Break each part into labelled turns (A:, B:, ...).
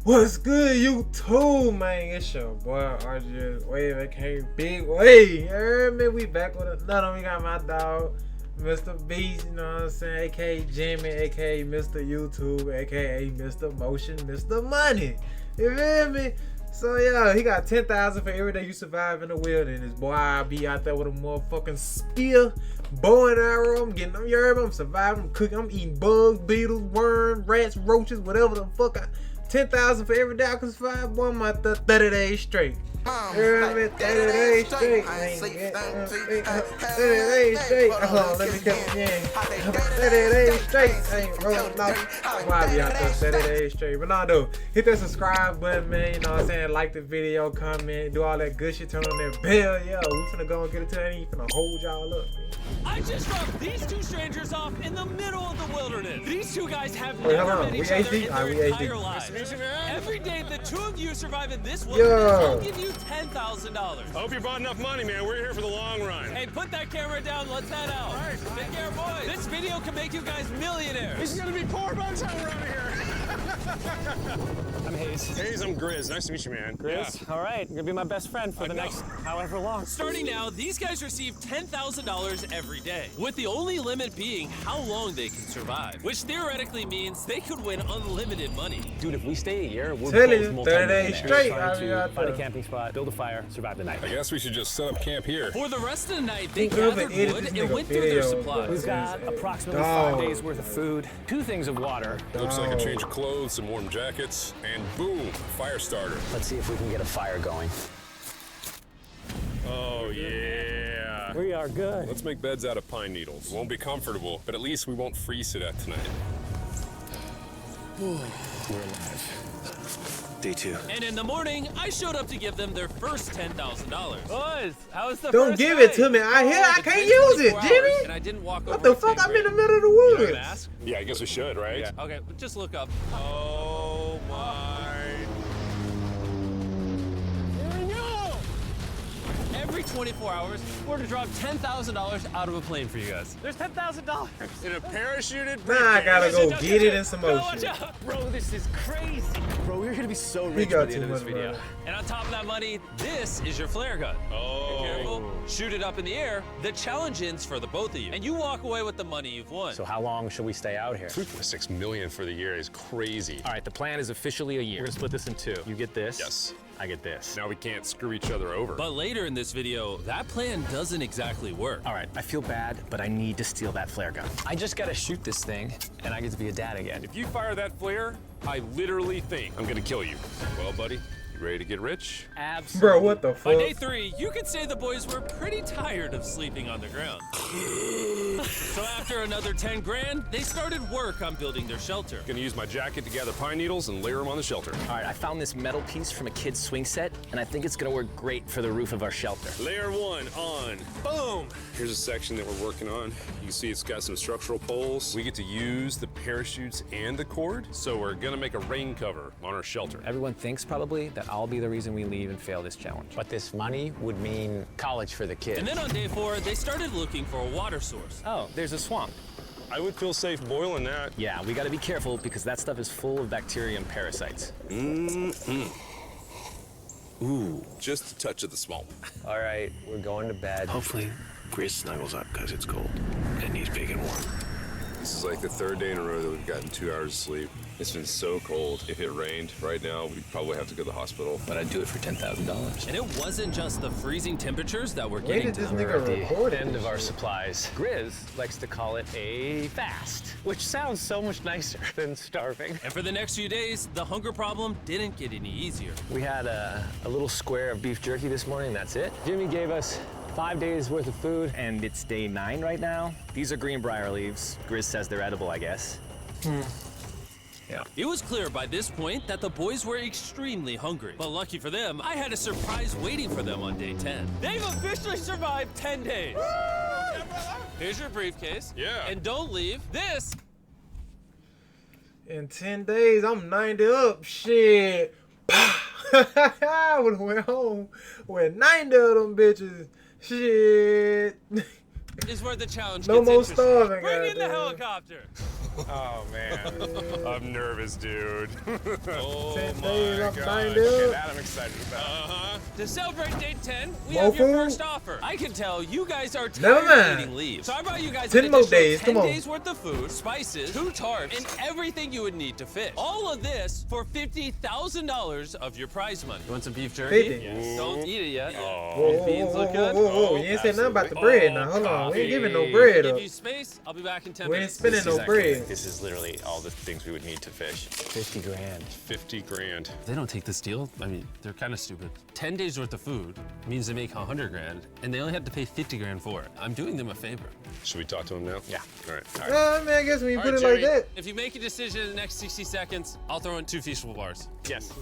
A: What's good, YouTube, man? It's your boy RGS Wave, aka Big Wave. You heard me? We back with another. We got my dog, Mr. Beast, you know what I'm saying? Aka Jimmy, aka Mr. YouTube, aka Mr. Motion, Mr. Money. You feel me? So yeah, he got 10,000 for every day you survive in the wilderness. Boy, I'll be out there with a motherfucking spear, bow and arrow. I'm getting them, you heard me? I'm surviving, I'm cooking, I'm eating bugs, beetles, worms, rats, roaches, whatever the fuck. 10,000 for every day I can survive. Boy, I'm out there 30 days straight. You heard me? 30 days straight. 30 days straight. Hold on, let me tell you again. 30 days straight. I ain't rolling off. Why I be out there 30 days straight? But nah, though, hit that subscribe button, man. You know what I'm saying? Like the video, comment, do all that good shit. Turn on that bell. Yeah, we finna go and get it to that. You finna hold y'all up, man.
B: I just dropped these two strangers off in the middle of the wilderness. These two guys have never met each other in their entire lives. Every day the two of you survive in this wilderness, I'll give you $10,000.
C: I hope you brought enough money, man. We're here for the long run.
B: Hey, put that camera down. Let's head out. All right, take care, boys. This video can make you guys millionaires.
C: He's gonna be poor by the time we're out of here.
D: I'm Hayes.
C: Hayes, I'm Grizz. Nice to meet you, man.
D: Grizz? Yeah. All right, you're gonna be my best friend for the next however long.
B: Starting now, these guys receive $10,000 every day, with the only limit being how long they can survive, which theoretically means they could win unlimited money.
D: Dude, if we stay a year, we're
A: Tell
D: both
A: you,
D: multi-millionaires.
A: 30 days straight.
D: Find a camping spot, build a fire, survive the night.
C: I guess we should just set up camp here.
B: For the rest of the night, they
A: Think of
B: gathered
A: it,
B: wood
A: this
B: and
A: nigga
B: went through their
A: video,
B: supplies.
D: We've got approximately
A: Dog.
D: 5 days worth of food, 2 things of water.
C: Looks like a change of clothes, some warm jackets, and boom, fire starter.
D: Let's see if we can get a fire going.
C: Oh, yeah.
D: We are good.
C: Let's make beds out of pine needles. Won't be comfortable, but at least we won't freeze to death tonight.
D: We're alive. Day 2.
B: And in the morning, I showed up to give them their first $10,000. Boys, how was the
A: Don't
B: first
A: give
B: night?
A: it to me. I
B: It's
A: can't
B: been
A: use it,
B: 24 hours,
A: Jimmy.
B: And I didn't walk
A: What
B: over
A: the
B: to
A: fuck?
B: 10
A: I'm in the
B: grand.
A: middle of the
B: You want
A: woods.
B: me to ask?
C: Yeah, I guess we should, right?
B: Yeah. Okay, just look up. Oh my. Here we go! Every 24 hours, we're to drop $10,000 out of a plane for you guys. There's $10,000.
C: In a parachuted
A: Now I gotta go get it in some
B: No, watch
A: motion.
B: out.
D: Bro, this is crazy. Bro, we're gonna be so
A: He
D: rich
A: got
D: by the
A: too
D: end of this
A: much
D: video.
A: money.
B: And on top of that money, this is your flare gun.
C: Oh.
B: Careful, shoot it up in the air. The challenge ends for the both of you. And you walk away with the money you've won.
D: So how long should we stay out here?
C: $3.6 million for the year is crazy.
D: All right, the plan is officially a year. We're gonna split this in 2. You get this.
C: Yes.
D: I get this.
C: Now we can't screw each other over.
B: But later in this video, that plan doesn't exactly work.
D: All right, I feel bad, but I need to steal that flare gun. I just gotta shoot this thing, and I get to be a dad again.
C: If you fire that flare, I literally think I'm gonna kill you. Well, buddy, you ready to get rich?
D: Absolutely.
A: Bro, what the
B: By day
A: fuck?
B: 3, you could say the boys were pretty tired of sleeping on the ground. So after another 10 grand, they started work on building their shelter.
C: Gonna use my jacket to gather pine needles and layer them on the shelter.
D: All right, I found this metal piece from a kid's swing set, and I think it's gonna work great for the roof of our shelter.
C: Layer 1 on. Boom! Here's a section that we're working on. You can see it's got some structural poles. We get to use the parachutes and the cord, so we're gonna make a rain cover on our shelter.
D: Everyone thinks probably that I'll be the reason we leave and fail this challenge. But this money would mean college for the kids.
B: And then on day 4, they started looking for a water source.
D: Oh, there's a swamp.
C: I would feel safe boiling that.
D: Yeah, we gotta be careful because that stuff is full of bacteria and parasites.
C: Ooh, just a touch of the swamp.
D: All right, we're going to bed.
E: Hopefully, Grizz snuggles up because it's cold and he's big and warm.
C: This is like the 3rd day in a row that we've gotten 2 hours of sleep. It's been so cold. If it rained right now, we'd probably have to go to the hospital.
E: But I'd do it for $10,000.
B: And it wasn't just the freezing temperatures that were
A: Where
B: getting
A: did
B: to
A: this
B: them.
A: nigga record
D: End
A: this
D: of our
A: shit?
D: supplies. Grizz likes to call it a fast, which sounds so much nicer than starving.
B: And for the next few days, the hunger problem didn't get any easier.
D: We had a little square of beef jerky this morning, that's it. Jimmy gave us 5 days worth of food, and it's day 9 right now. These are greenbrier leaves. Grizz says they're edible, I guess. Yeah.
B: It was clear by this point that the boys were extremely hungry. But lucky for them, I had a surprise waiting for them on day 10. They've officially survived 10 days. Here's your briefcase.
C: Yeah.
B: And don't leave. This
A: In 10 days, I'm 90 up. Shit. I would've went home with 90 of them bitches. Shit.
B: is where the challenge
A: No
B: gets
A: more
B: interesting.
A: starving,
B: Bring in the
A: goddamn.
B: helicopter.
C: Oh man, I'm nervous, dude.
B: Oh
A: 10
B: my
A: days, I'm
B: God.
A: signed
C: Okay,
A: up.
C: that I'm excited about.
B: To celebrate day 10, we
A: More
B: have your
A: food?
B: first offer. I can tell you guys are
A: Never
B: tired of
A: mind.
B: eating leaves. So I brought you guys
A: 10
B: an
A: more
B: additional
A: days,
B: 10
A: come on.
B: days worth of food, spices, 2 tarps, and everything you would need to fish. All of this for $50,000 of your prize money. You want some beef jerky?
A: 50.
B: Yes. Don't eat it yet.
A: Whoa,
B: Beans look good.
A: You ain't say nothing about the bread now. Hold on. We ain't giving no bread
B: Give
A: up.
B: you space. I'll be back in 10
A: We ain't
B: minutes.
A: spending no bread.
D: This is literally all the things we would need to fish. 50 grand.
C: 50 grand.
B: They don't take this deal. I mean, they're kind of stupid. 10 days worth of food means they make 100 grand, and they only have to pay 50 grand for it. I'm doing them a favor.
C: Should we talk to him now?
D: Yeah.
C: All right.
A: I mean, I guess when you
B: All
A: put
B: right,
A: it like
B: Jerry,
A: that.
B: if you make a decision in the next 60 seconds, I'll throw in 2 feasible bars.
D: Yes.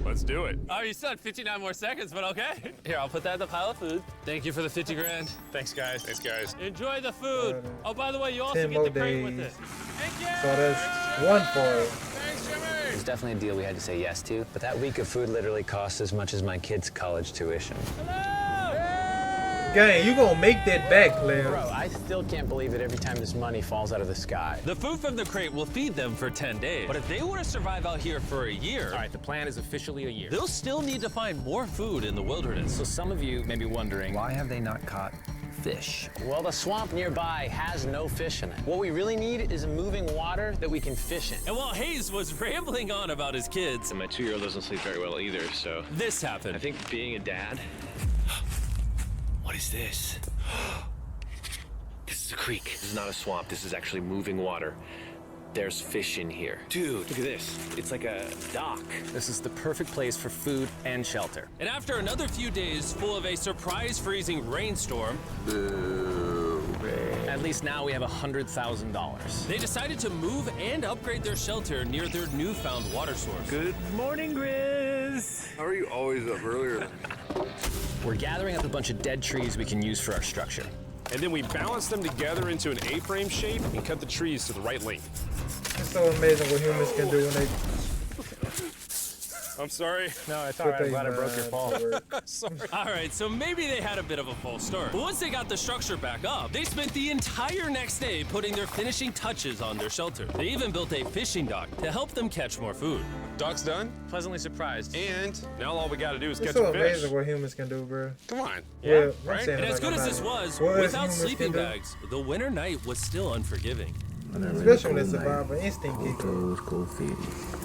C: Let's do it.
B: Oh, you still had 59 more seconds, but okay. Here, I'll put that in the pile of food. Thank you for the 50 grand.
D: Thanks, guys.
C: Thanks, guys.
B: Enjoy the food. Oh, by the way, you also
A: 10
B: get
A: more
B: the crate with
A: days.
B: it. Thank you.
A: So that's one for it.
C: Thanks, Jimmy.
D: It was definitely a deal we had to say yes to, but that week of food literally cost as much as my kids' college tuition.
A: Gang, you gonna make that back, player.
F: Bro, I still can't believe it every time this money falls out of the sky.
B: The food from the crate will feed them for 10 days. But if they want to survive out here for a year,
D: All right, the plan is officially a year.
B: they'll still need to find more food in the wilderness.
D: So some of you may be wondering, why have they not caught fish?
F: Well, the swamp nearby has no fish in it. What we really need is a moving water that we can fish in.
B: And while Hayes was rambling on about his kids,
E: And my 2-year-old doesn't sleep very well either, so
B: this happened.
E: I think being a dad. What is this? This is a creek. This is not a swamp. This is actually moving water. There's fish in here. Dude, look at this. It's like a dock.
D: This is the perfect place for food and shelter.
B: And after another few days full of a surprise freezing rainstorm,
D: At least now we have $100,000.
B: they decided to move and upgrade their shelter near their newfound water source.
D: Good morning, Grizz.
C: How are you always up earlier?
D: We're gathering up a bunch of dead trees we can use for our structure.
C: And then we balance them together into an A-frame shape and cut the trees to the right length.
A: It's so amazing what humans can do when they
C: I'm sorry.
D: No, it's
A: put their mind to work.
B: All right, so maybe they had a bit of a false start. But once they got the structure back up, they spent the entire next day putting their finishing touches on their shelter. They even built a fishing dock to help them catch more food.
C: Dock's done,
D: Pleasantly surprised.
C: and now all we gotta do is
A: It's
C: catch
A: so
C: a fish.
A: amazing what humans can do, bro.
C: Come on.
A: Well, I'm
C: right?
A: saying
B: And
A: it
B: as
A: like
B: good
A: I'm
B: as
A: not-
B: this was,
A: What
B: without
A: humans
B: sleeping
A: can do.
B: bags, the winter night was still unforgiving.
A: Especially when the survival instinct kick in.
E: Cold feet.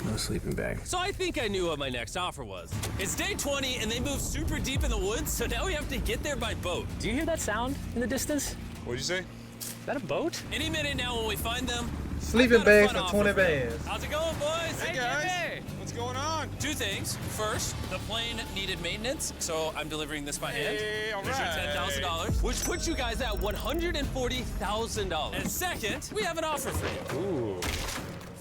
E: No sleeping bag.
B: So I think I knew what my next offer was. It's day 20 and they moved super deep in the woods, so now we have to get there by boat.
D: Do you hear that sound in the distance?
C: What'd you say?
D: Is that a boat?
B: Any minute now when we find them,
A: Sleeping
B: I've got a
A: bags
B: fun
A: for 20
B: offer for them.
A: bands.
B: How's it going, boys?
C: Hey, guys. What's going on?
B: 2 things. First, the plane needed maintenance, so I'm delivering this by hand.
C: Hey, all
B: There's your
C: right.
B: $10,000, which puts you guys at $140,000. And second, we have an offer for you.
D: Ooh.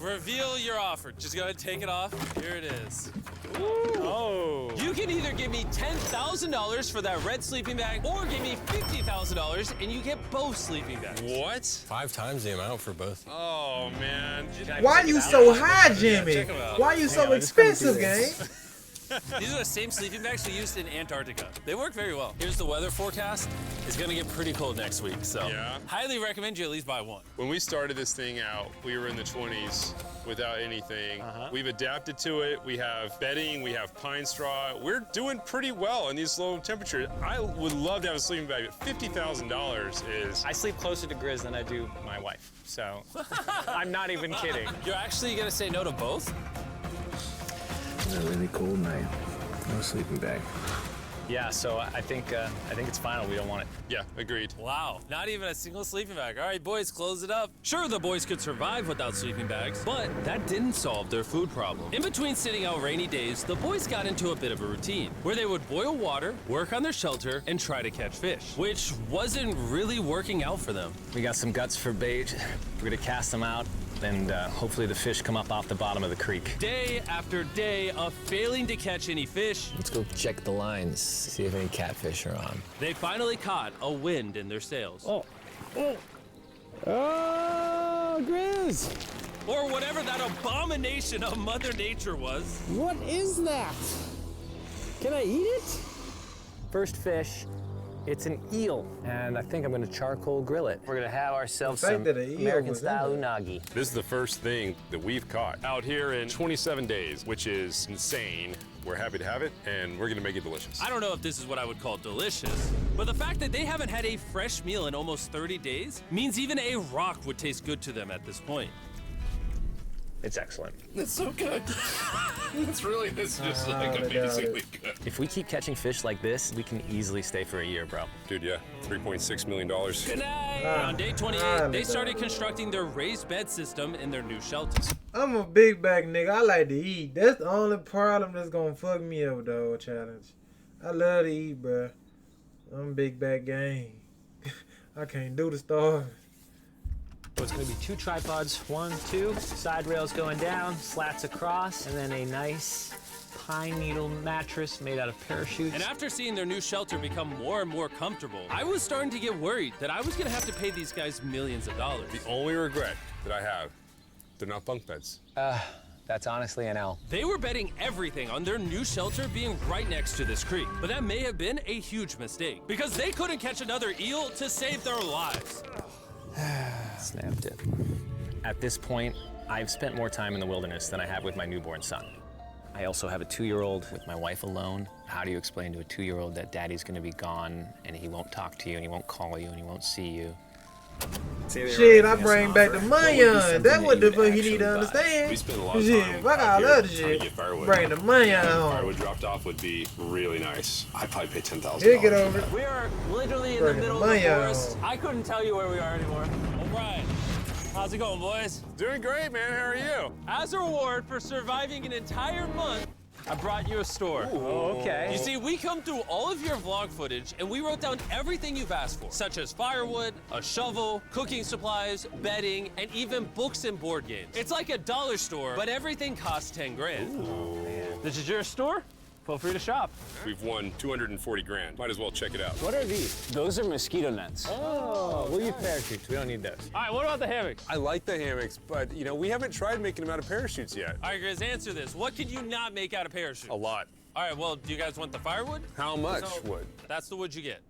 B: Reveal your offer. Just go ahead and take it off. Here it is.
D: Oh.
B: You can either give me $10,000 for that red sleeping bag, or give me $50,000 and you get both sleeping bags.
C: What?
G: 5 times the amount for both.
C: Oh, man.
A: Why you so high, Jimmy?
B: check 'em out.
A: Why you so expensive, gang?
B: These are the same sleeping bags we used in Antarctica. They work very well. Here's the weather forecast. It's gonna get pretty cold next week, so
C: Yeah?
B: highly recommend you at least buy one.
C: When we started this thing out, we were in the 20s without anything. We've adapted to it. We have bedding, we have pine straw. We're doing pretty well in these low temperatures. I would love to have a sleeping bag, but $50,000 is...
D: I sleep closer to Grizz than I do my wife, so I'm not even kidding.
B: You're actually gonna say no to both?
E: It's a really cold night. No sleeping bag.
D: Yeah, so I think it's final. We don't want it.
C: Yeah, agreed.
B: Wow, not even a single sleeping bag. All right, boys, close it up. Sure, the boys could survive without sleeping bags, but that didn't solve their food problem. In between sitting out rainy days, the boys got into a bit of a routine where they would boil water, work on their shelter, and try to catch fish, which wasn't really working out for them.
D: We got some guts for bait. We're gonna cast them out, and hopefully the fish come up off the bottom of the creek.
B: Day after day of failing to catch any fish,
G: Let's go check the lines, see if any catfish are on.
B: they finally caught a wind in their sails.
F: Oh, Grizz!
B: Or whatever that abomination of Mother Nature was.
F: What is that? Can I eat it?
D: First fish It's an eel, and I think I'm gonna charcoal grill it. We're gonna have ourselves
A: The fact
D: some
A: that an eel
D: American-style
A: was in
D: unagi.
C: This is the first thing that we've caught out here in 27 days, which is insane. We're happy to have it, and we're gonna make it delicious.
B: I don't know if this is what I would call delicious, but the fact that they haven't had a fresh meal in almost 30 days means even a rock would taste good to them at this point.
D: It's excellent.
E: It's so good. It's just like amazingly good.
D: If we keep catching fish like this, we can easily stay for a year, bro.
C: Dude, yeah, $3.6 million.
B: Good night. On day 28, they started constructing their raised bed system in their new shelters.
A: I'm a big back nigga. I like to eat. That's the only problem that's gonna fuck me up with the whole challenge. I love to eat, bruh. I'm big back gang. I can't do the starving.
D: So it's gonna be 2 tripods, 1, 2, side rails going down, slats across, and then a nice pine needle mattress made out of parachutes.
B: And after seeing their new shelter become more and more comfortable, I was starting to get worried that I was gonna have to pay these guys millions of dollars.
C: The only regret that I have, they're not bunk beds.
D: That's honestly an L.
B: They were betting everything on their new shelter being right next to this creek, but that may have been a huge mistake because they couldn't catch another eel to save their lives.
D: Snapped it. At this point, I've spent more time in the wilderness than I have with my newborn son. I also have a 2-year-old with my wife alone. How do you explain to a 2-year-old that daddy's gonna be gone and he won't talk to you and he won't call you and he won't see you?
A: Shit, I bring back the money on. That's what the fuck you need to understand.
C: We spent a lot of
A: Shit,
C: time
A: fuck
C: out
A: all
C: here
A: other
C: trying
A: shit.
C: to get firewood.
A: Bring the money on.
C: Firewood dropped off would be really nice. I'd probably pay $10,000.
A: He'll get over it.
B: We are literally in the
A: Bring the
B: middle of the
A: money out.
B: forest. I couldn't tell you where we are anymore. All right. How's it going, boys?
C: Doing great, man. How are you?
B: As a reward for surviving an entire month, I brought you a store.
D: Oh, okay.
B: You see, we come through all of your vlog footage and we wrote down everything you've asked for, such as firewood, a shovel, cooking supplies, bedding, and even books and board games. It's like a dollar store, but everything costs 10 grand.
C: Ooh.
B: This is your store? Feel free to shop.
C: We've won 240 grand. Might as well check it out.
D: What are these? Those are mosquito nets. Oh, we'll use parachutes. We don't need those.
B: All right, what about the hammocks?
C: I like the hammocks, but you know, we haven't tried making them out of parachutes yet.
B: All right, Grizz, answer this. What could you not make out of parachutes?
C: A lot.
B: All right, well, do you guys want the firewood?
C: How much wood?
B: That's the wood you get.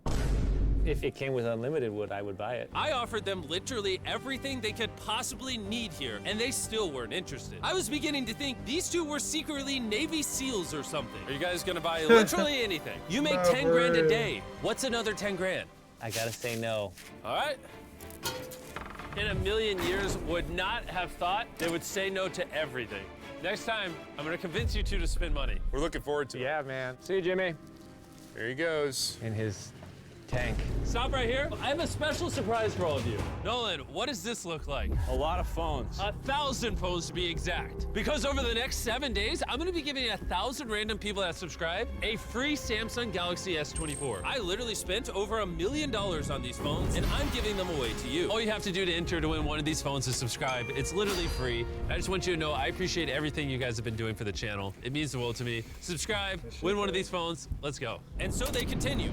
D: If it came with unlimited wood, I would buy it.
B: I offered them literally everything they could possibly need here, and they still weren't interested. I was beginning to think these two were secretly Navy SEALs or something. Are you guys gonna buy literally anything? You make 10 grand a day. What's another 10 grand?
D: I gotta say no.
B: All right. In a million years, would not have thought they would say no to everything. Next time, I'm gonna convince you two to spend money.
C: We're looking forward to it.
D: Yeah, man. See you, Jimmy.
C: There he goes.
D: In his tank.
B: Stop right here. I have a special surprise for all of you. Nolan, what does this look like?
F: A lot of phones.
B: 1,000 phones to be exact. Because over the next 7 days, I'm gonna be giving 1,000 random people that subscribe a free Samsung Galaxy S24. I literally spent over $1 million on these phones, and I'm giving them away to you. All you have to do to enter to win one of these phones is subscribe. It's literally free. I just want you to know I appreciate everything you guys have been doing for the channel. It means the world to me. Subscribe, win one of these phones, let's go. And so they continue,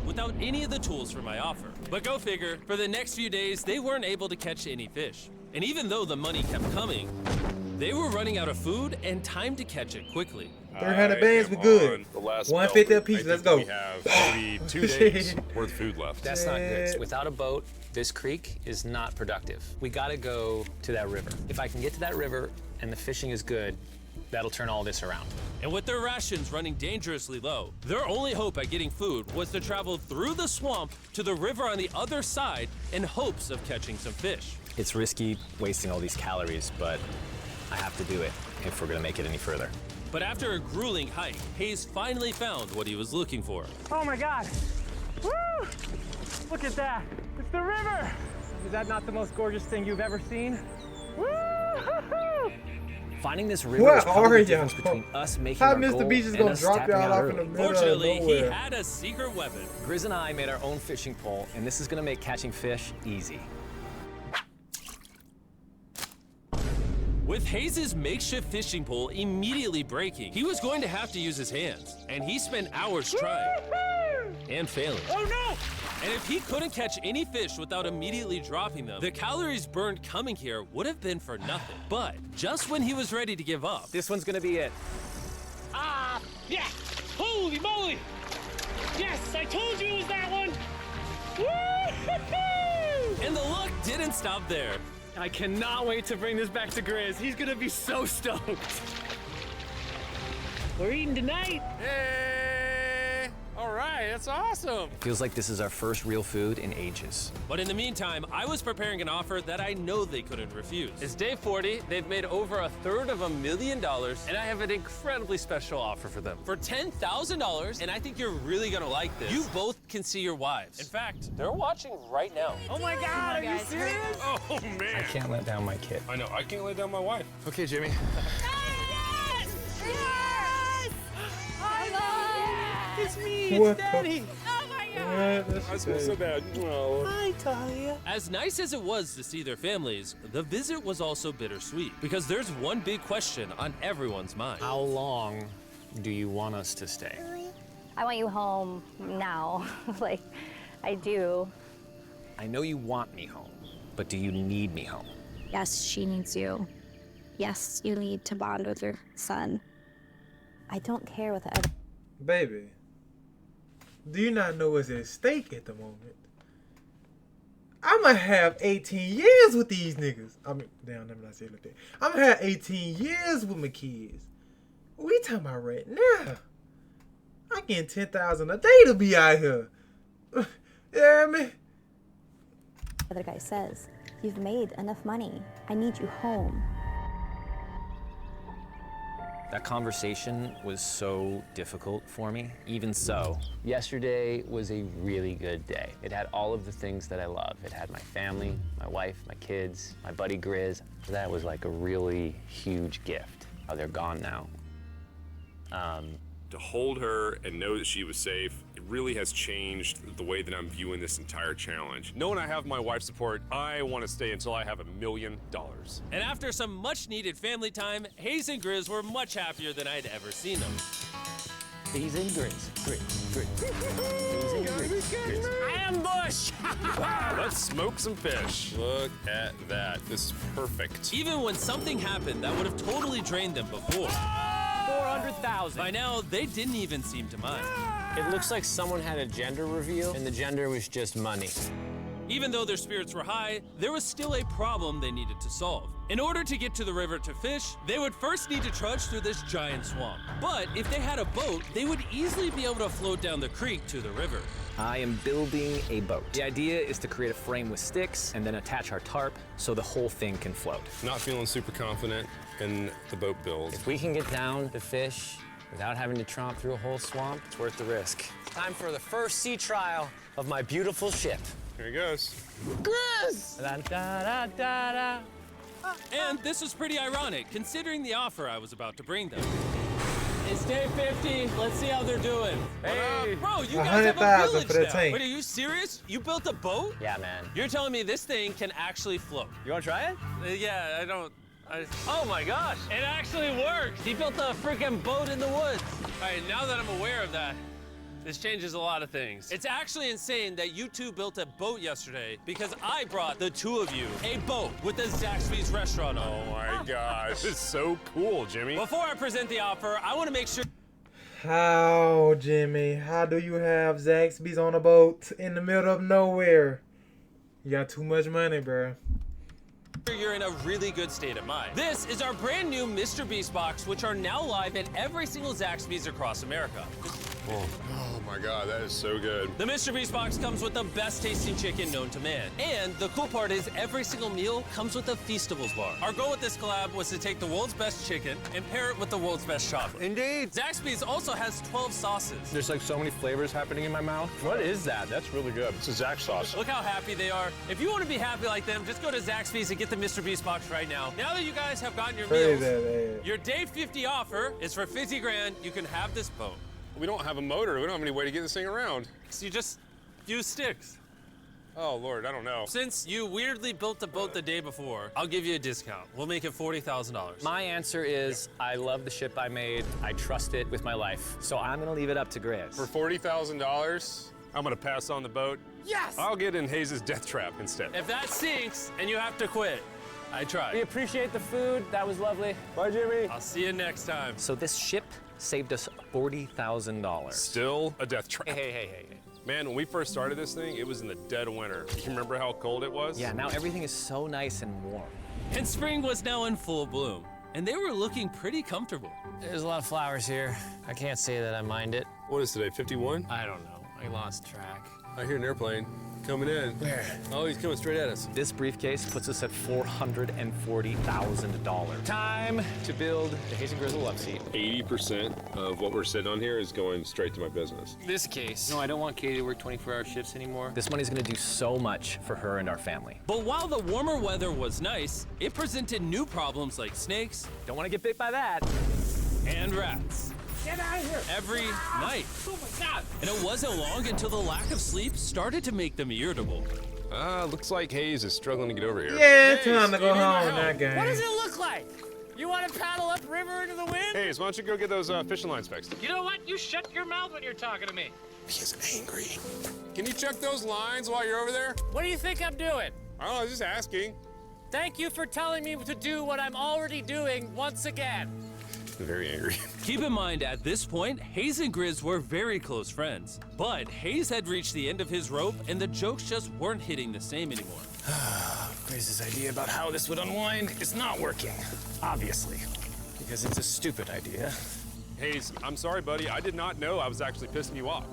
B: without any of the tools for my offer. But go figure, for the next few days, they weren't able to catch any fish. And even though the money kept coming, they were running out of food and time to catch it quickly.
A: 300 bands, we good. 150 a piece, let's go.
C: We have maybe 2 days worth of food left.
D: That's not good. Without a boat, this creek is not productive. We gotta go to that river. If I can get to that river and the fishing is good, that'll turn all this around.
B: And with their rations running dangerously low, their only hope at getting food was to travel through the swamp to the river on the other side in hopes of catching some fish.
D: It's risky wasting all these calories, but I have to do it if we're gonna make it any further.
B: But after a grueling hike, Hayes finally found what he was looking for.
D: Oh my God! Woo! Look at that! It's the river! Is that not the most gorgeous thing you've ever seen? Woo! Finding this river
A: Where
D: is probably
A: are
D: the difference
A: y'all?
D: between us making
A: How
D: our
A: Mr.
D: goal
A: Beast is
D: and
A: gonna
D: us
A: drop
D: tapping
A: y'all
D: out
A: off in the
D: early.
A: middle
B: Fortunately,
A: of
B: he
A: nowhere.
B: had a secret weapon.
D: Grizz and I made our own fishing pole, and this is gonna make catching fish easy.
B: With Hayes' makeshift fishing pole immediately breaking, he was going to have to use his hands, and he spent hours trying and failing.
D: Oh no!
B: And if he couldn't catch any fish without immediately dropping them, the calories burned coming here would have been for nothing. But just when he was ready to give up,
D: This one's gonna be it.
B: yeah! Holy moly!
F: Yes, I told you it was that one.
B: And the luck didn't stop there.
D: I cannot wait to bring this back to Grizz. He's gonna be so stoked. We're eating tonight.
C: Hey! All right, that's awesome.
D: Feels like this is our first real food in ages.
B: But in the meantime, I was preparing an offer that I know they couldn't refuse. It's day 40, they've made over $250,000, and I have an incredibly special offer for them. For $10,000, and I think you're really gonna like this, you both can see your wives. In fact, they're watching right now.
D: Oh my God, are you serious?
C: Oh, man.
D: I can't let down my kid.
C: I know, I can't lay down my wife.
D: Okay, Jimmy.
B: It's me,
A: What
B: it's Daddy.
A: Oh my God.
C: I feel so bad. Oh.
B: Hi, Talia. As nice as it was to see their families, the visit was also bittersweet because there's one big question on everyone's mind.
D: How long do you want us to stay?
H: I want you home now. Like, I do.
D: I know you want me home, but do you need me home?
H: Yes, she needs you. Yes, you need to bond with your son. I don't care what the other.
A: Baby, do you not know what's at stake at the moment? I'ma have 18 years with these niggas. I mean, damn, let me not say it like that. I'ma have 18 years with my kids. We talking about right now. I getting 10,000 a day to be out here. Yeah, man.
H: The other guy says, you've made enough money. I need you home.
D: That conversation was so difficult for me. Even so, yesterday was a really good day. It had all of the things that I love. It had my family, my wife, my kids, my buddy Grizz. That was like a really huge gift. Oh, they're gone now.
C: To hold her and know that she was safe, it really has changed the way that I'm viewing this entire challenge. Knowing I have my wife's support, I want to stay until I have $1 million.
B: And after some much-needed family time, Hayes and Grizz were much happier than I'd ever seen them.
D: Hayes and Grizz. Hayes and Grizz.
B: Ambush!
C: Let's smoke some fish. Look at that. This is perfect.
B: Even when something happened that would have totally drained them before,
F: 400,000.
B: by now, they didn't even seem to mind.
F: It looks like someone had a gender reveal, and the gender was just money.
B: Even though their spirits were high, there was still a problem they needed to solve. In order to get to the river to fish, they would first need to trudge through this giant swamp. But if they had a boat, they would easily be able to float down the creek to the river.
D: I am building a boat. The idea is to create a frame with sticks and then attach our tarp so the whole thing can float.
C: Not feeling super confident in the boat build.
F: If we can get down to fish without having to tromp through a whole swamp, it's worth the risk. Time for the first sea trial of my beautiful ship.
C: Here he goes.
F: Grizz! Da, da, da, da, da.
B: And this was pretty ironic, considering the offer I was about to bring them. It's day 50. Let's see how they're doing.
F: Hey!
B: Bro, you guys have a
A: 100,000
B: village
A: for the
B: now.
A: tank.
B: Wait, are you serious? You built a boat?
F: Yeah, man.
B: You're telling me this thing can actually float?
F: You wanna try it?
B: Yeah, I don't. Oh my gosh, it actually works. He built a freaking boat in the woods. All right, now that I'm aware of that, this changes a lot of things. It's actually insane that you two built a boat yesterday because I brought the two of you a boat with the Zaxby's restaurant on it.
C: Oh my gosh, this is so cool, Jimmy.
B: Before I present the offer, I want to make sure
A: How, Jimmy? How do you have Zaxby's on a boat in the middle of nowhere? You got too much money, bro.
B: you're in a really good state of mind. This is our brand new Mr. Beast box, which are now live at every single Zaxby's across America.
C: Oh my God, that is so good.
B: The Mr. Beast box comes with the best tasting chicken known to man. And the cool part is every single meal comes with a Feastables bar. Our goal with this collab was to take the world's best chicken and pair it with the world's best chocolate.
F: Indeed.
B: Zaxby's also has 12 sauces.
D: There's like so many flavors happening in my mouth. What is that? That's really good.
C: It's a Zax sauce.
B: Look how happy they are. If you want to be happy like them, just go to Zaxby's and get the Mr. Beast box right now. Now that you guys have gotten your meals, your day 50 offer is for 50 grand. You can have this boat.
C: We don't have a motor. We don't have any way to get this thing around.
B: So you just use sticks.
C: Oh, Lord, I don't know.
B: Since you weirdly built the boat the day before, I'll give you a discount. We'll make it $40,000.
D: My answer is I love the ship I made. I trust it with my life. So I'm gonna leave it up to Grizz.
C: For $40,000, I'm gonna pass on the boat.
B: Yes!
C: I'll get in Hayes' death trap instead.
B: If that sinks and you have to quit, I tried.
D: We appreciate the food. That was lovely. Bye, Jimmy.
B: I'll see you next time.
D: So this ship saved us $40,000.
C: Still a death trap.
D: Hey.
C: Man, when we first started this thing, it was in the dead of winter. You remember how cold it was?
D: Yeah, now everything is so nice and warm.
B: And spring was now in full bloom, and they were looking pretty comfortable.
F: There's a lot of flowers here. I can't say that I mind it.
C: What is today, 51?
F: I don't know. I lost track.
C: I hear an airplane coming in.
F: Where?
C: Oh, he's coming straight at us.
D: This briefcase puts us at $440,000. Time to build the Hazen Grizzle love seat.
C: 80% of what we're sitting on here is going straight to my business.
F: This case. No, I don't want Katie to work 24-hour shifts anymore.
D: This money's gonna do so much for her and our family.
B: But while the warmer weather was nice, it presented new problems like snakes
D: Don't wanna get bit by that.
B: and rats.
D: Get out of here!
B: Every night.
D: Oh my God!
B: And it wasn't long until the lack of sleep started to make them irritable.
C: Looks like Hayes is struggling to get over here.
A: Yeah, time to go home that game.
F: What does it look like? You want to paddle up river into the wind?
C: Hayes, why don't you go get those fishing lines fixed?
F: You know what? You shut your mouth when you're talking to me.
C: He is angry. Can you check those lines while you're over there?
F: What do you think I'm doing?
C: I don't know, I was just asking.
F: Thank you for telling me to do what I'm already doing once again.
C: I'm very angry.
B: Keep in mind, at this point, Hayes and Grizz were very close friends. But Hayes had reached the end of his rope, and the jokes just weren't hitting the same anymore.
D: Grizz's idea about how this would unwind is not working, obviously, because it's a stupid idea.
C: Hayes, I'm sorry, buddy. I did not know I was actually pissing you off.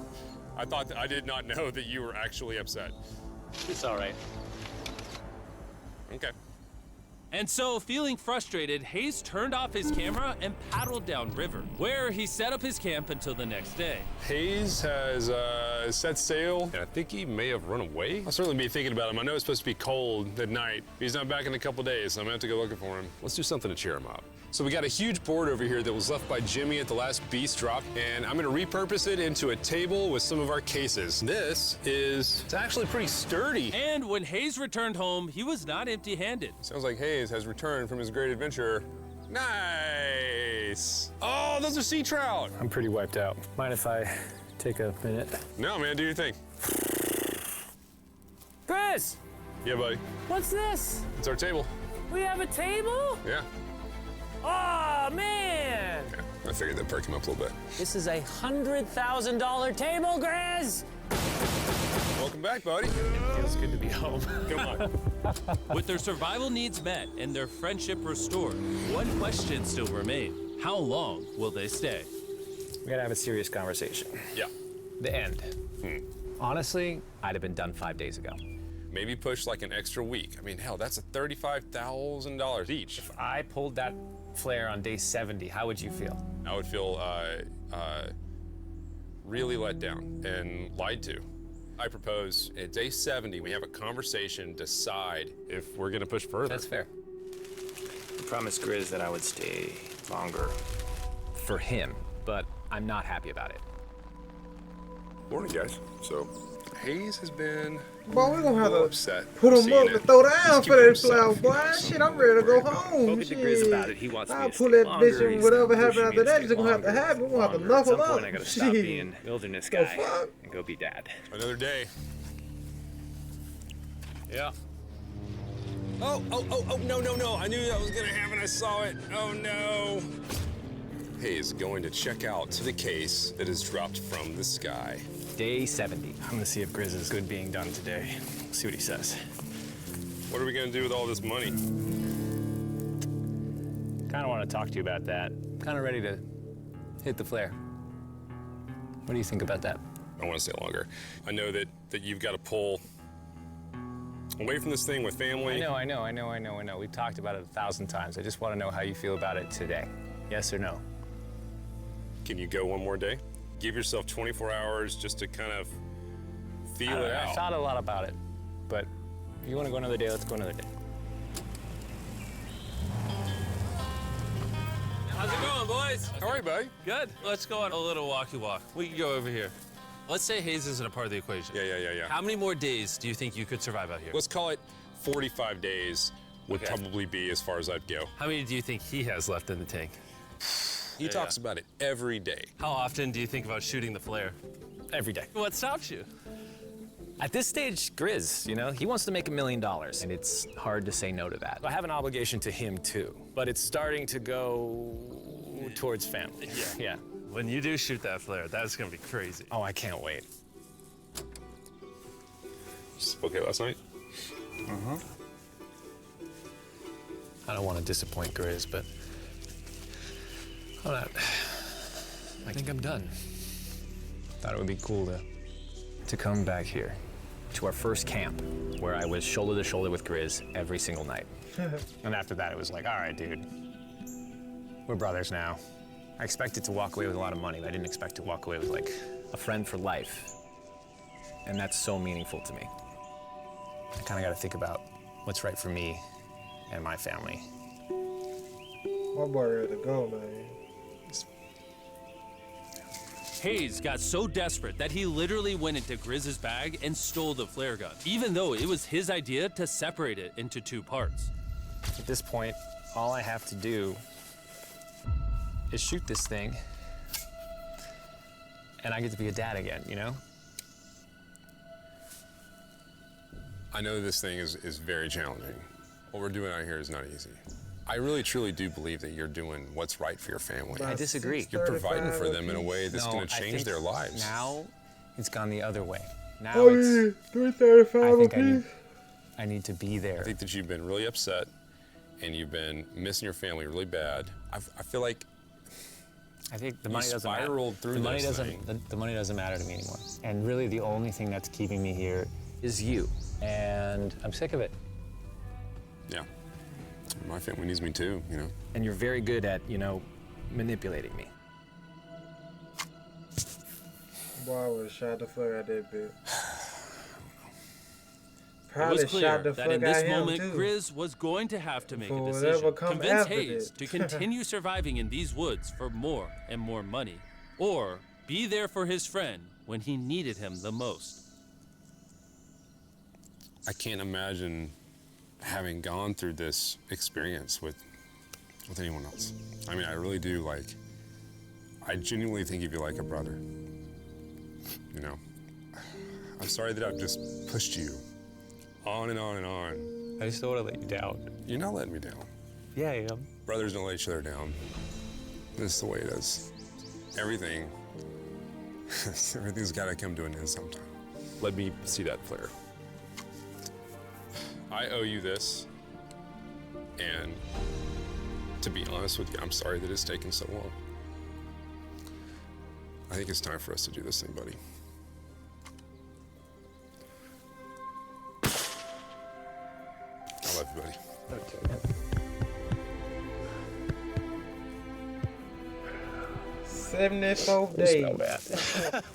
C: I did not know that you were actually upset.
D: It's all right.
C: Okay.
B: And so, feeling frustrated, Hayes turned off his camera and paddled downriver, where he set up his camp until the next day.
C: Hayes has set sail, and I think he may have run away. I'll certainly be thinking about him. I know it's supposed to be cold at night. He's not back in a couple days, so I'm gonna have to go looking for him. Let's do something to cheer him up. So we got a huge board over here that was left by Jimmy at the last beast drop, and I'm gonna repurpose it into a table with some of our cases. It's actually pretty sturdy.
B: And when Hayes returned home, he was not empty-handed.
C: Sounds like Hayes has returned from his great adventure. Nice. Oh, those are sea trout.
D: I'm pretty wiped out. Mind if I take a minute?
C: No, man, do your thing.
F: Chris,
C: Yeah, buddy.
F: what's this?
C: It's our table.
F: We have a table?
C: Yeah.
F: Oh, man.
C: I figured that'd perk him up a little bit.
F: This is a $100,000 table, Grizz.
C: Welcome back, buddy.
D: Feels good to be home.
C: Come on.
B: With their survival needs met and their friendship restored, one question still remained. How long will they stay?
D: We gotta have a serious conversation.
C: Yeah.
D: The end. Honestly, I'd have been done 5 days ago.
C: Maybe push like an extra week. I mean, hell, that's a $35,000 each.
D: If I pulled that flare on day 70, how would you feel?
C: I would feel really let down and lied to. I propose at day 70, we have a conversation, decide if we're gonna push further.
D: That's fair. I promised Grizz that I would stay longer. For him, but I'm not happy about it.
C: Morning, guys. So, Hayes has been
A: Boy, we gonna have to
C: upset.
A: put him
C: seeing
A: up
C: it.
A: and throw down
C: He's
A: for that
C: keeping
A: flower,
C: himself.
A: boy. Shit, I'm ready to go home.
D: Spoken to Grizz
A: Shit.
D: about it. He wants me
A: I'll
D: to
A: pull
D: stay
A: that
D: longer.
A: bitch and
D: He's
A: whatever
D: pushing
A: happens
D: me
A: after
D: to
A: that, just gonna have to
D: longer,
A: happen. We're gonna have to
D: longer. At
A: knuckle
D: some
A: up.
D: point, I gotta stop
A: Shit.
D: being wilderness
A: The
D: guy
A: fuck?
D: and go be dad.
C: Another day.
D: Yeah.
C: Oh, no. I knew that was gonna happen. I saw it. Oh, no. Hayes going to check out the case that is dropped from the sky.
D: Day 70. I'm gonna see if Grizz is good being done today. See what he says.
C: What are we gonna do with all this money?
D: Kinda wanna talk to you about that. Kinda ready to hit the flare. What do you think about that?
C: I want to stay longer. I know that you've got to pull away from this thing with family.
D: I know. We've talked about it 1,000 times. I just wanna know how you feel about it today. Yes or no?
C: Can you go one more day? Give yourself 24 hours just to kind of feel it
D: I
C: out.
D: thought a lot about it, but if you wanna go another day, let's go another day.
B: How's it going, boys?
C: All right, buddy.
B: Good. Let's go on a little walkie walk. We can go over here. Let's say Hayes isn't a part of the equation.
C: Yeah.
B: How many more days do you think you could survive out here?
C: Let's call it 45 days would probably be as far as I'd go.
B: How many do you think he has left in the tank?
C: He talks about it every day.
B: How often do you think about shooting the flare?
D: Every day.
B: What stops you?
D: At this stage, Grizz, you know, he wants to make $1 million, and it's hard to say no to that. I have an obligation to him too, but it's starting to go towards family. Yeah.
I: When you do shoot that flare, that's gonna be crazy.
D: Oh, I can't wait.
C: Okay last night?
D: I don't want to disappoint Grizz, but I think I'm done. Thought it would be cool to come back here to our first camp where I was shoulder to shoulder with Grizz every single night. And after that, it was like, all right, dude, we're brothers now. I expected to walk away with a lot of money, but I didn't expect to walk away with like a friend for life. And that's so meaningful to me. I kind of got to think about what's right for me and my family.
A: My boy ready to go, man.
B: Hayes got so desperate that he literally went into Grizz's bag and stole the flare gun, even though it was his idea to separate it into 2 parts.
D: At this point, all I have to do is shoot this thing, and I get to be a dad again, you know?
C: I know this thing is very challenging. What we're doing out here is not easy. I really, truly do believe that you're doing what's right for your family.
D: I disagree.
C: You're providing for them in a way that's going to change their lives.
D: Now, it's gone the other way. Now
A: it's $3.35
D: I need to be there.
C: I think that you've been really upset, and you've been missing your family really bad. I feel like
D: I think the money doesn't matter.
C: Spiraled through
D: the money
C: this
D: doesn't.
C: thing.
D: The money doesn't matter to me anymore. And really, the only thing that's keeping me here is you. And I'm sick of it.
C: Yeah. My family needs me too, you know.
D: And you're very good at, you know, manipulating me.
A: Boy, I would have shot the fuck out that bitch.
B: It
A: Probably
B: was clear
A: shot the
B: that
A: fuck
B: in this
A: out him
B: moment,
A: too.
B: Grizz was going to have to make
A: For
B: a
A: whatever
B: decision.
A: comes
B: Convince
A: after
B: Hayes
A: this.
B: to continue surviving in these woods for more and more money, or be there for his friend when he needed him the most.
C: I can't imagine having gone through this experience with anyone else. I mean, I really do, like, I genuinely think of you like a brother. You know? I'm sorry that I've just pushed you on and on and on.
D: I just don't want to let you down.
C: You're not letting me down.
D: Yeah, I am.
C: Brothers don't let each other down. This is the way it is. Everything's got to come to an end sometime. Let me see that flare. I owe you this, and to be honest with you, I'm sorry that it's taken so long. I think it's time for us to do this thing, buddy. I love you, buddy.
D: Okay.
A: 74 days.
D: So bad.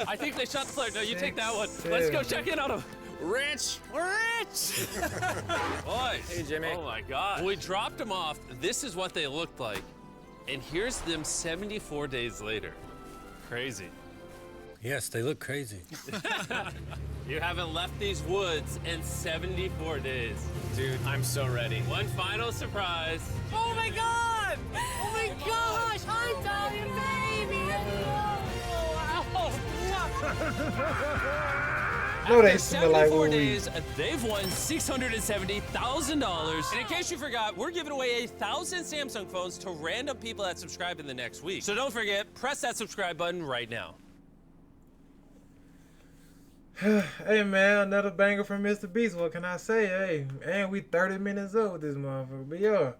B: I think they shot the flare. No, you take that one. Let's go check in on him. Rich! We're rich! Boys.
D: Hey, Jimmy.
B: Oh, my God. We dropped them off. This is what they looked like. And here's them 74 days later. Crazy.
J: Yes, they look crazy.
B: You haven't left these woods in 74 days.
D: Dude, I'm so ready.
B: One final surprise.
K: Oh my God! Oh my gosh! I'm Italian baby!
A: No, they
B: After
A: smell like
B: 74
A: weed.
B: days, they've won $670,000. And in case you forgot, we're giving away 1,000 Samsung phones to random people that subscribe in the next week. So don't forget, press that subscribe button right now.
A: Hey man, another banger from Mr. Beast. What can I say? Hey, and we 30 minutes up with this motherfucker. But yeah,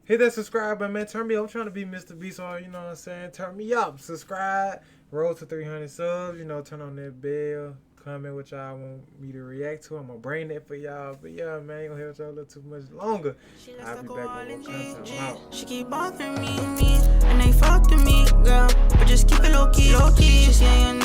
A: hit that subscribe button, man. Turn me up. I'm trying to be Mr. Beast, so you know what I'm saying? Turn me up. Subscribe. Roll to 300 subs. You know, turn on that bell. Comment what y'all want me to react to. I'm gonna bring that for y'all. But yeah, man, ain't gonna hold y'all a little too much longer. I'll be back with more content. I'm out.
K: She keep bothering me, and they fucked with me, girl. But just keep it low key, low key. She saying